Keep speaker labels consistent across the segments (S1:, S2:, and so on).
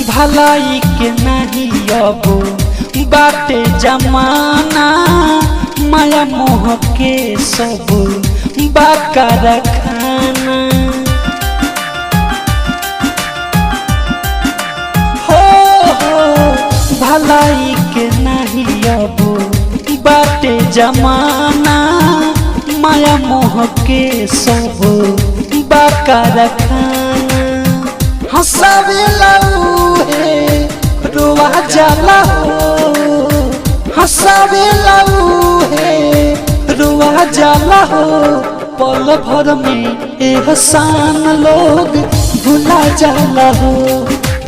S1: भलाई के नहीं अब बाटे जमाना, माया मोह के सब बाकार खाना। हो भलाई के नहीं अब बाटे जमाना, माया मोह के सब बाकार खाना। हंसावेला उहे रोवा जाला हो, हंसावेला उहे रोवा जाला हो। पल भर में एहसान लोग भुला जाला हो,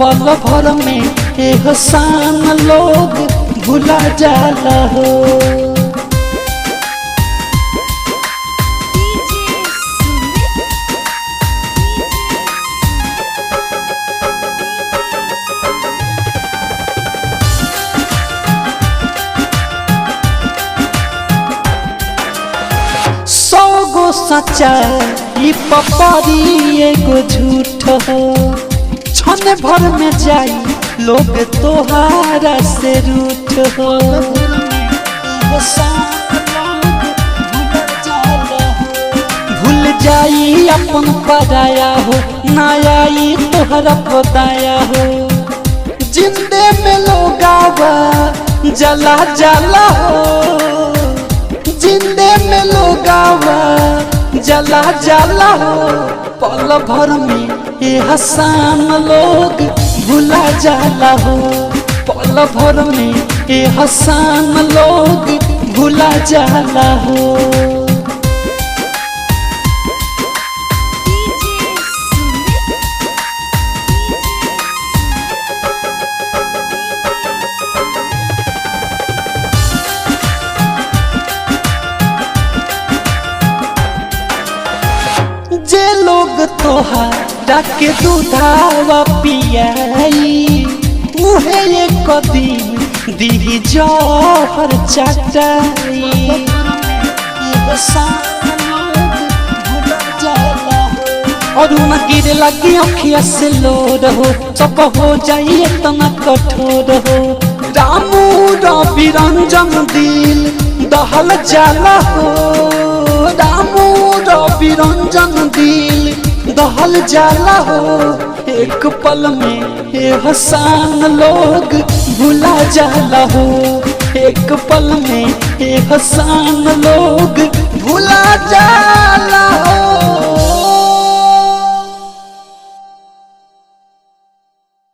S1: पल भर में एहसान लोग भुला जाला हो। सच्चा ई पपरी एगो झूठ हो, क्षण भर में जाई लोग तोहारा से रूठ हो। भूल जाई अपन पराया हो, ना आई तोहरा बताया हो। जिंदे में लोग आवा जला जला हो, जिंदे में लोग आवा जला जला हो। पल भर में एहसान लोग भुला जाला हो, पल भर में एहसान लोग भुला जाला हो। जे लोग तोहारा के दूधावा पियाई, उहे एक दिन दीही जहर चटाई। और न गिरे लगी अखिया से लोर हो, सब हो जाई इतना कठोर हो। रामू रवि रंजन दिल दहल जाला हो, रामू रवि रंजन दिल दहल जाला हो। एक पल में एहसान लोग भुला जाला हो, एक पल में एहसान लोग भुला जाला।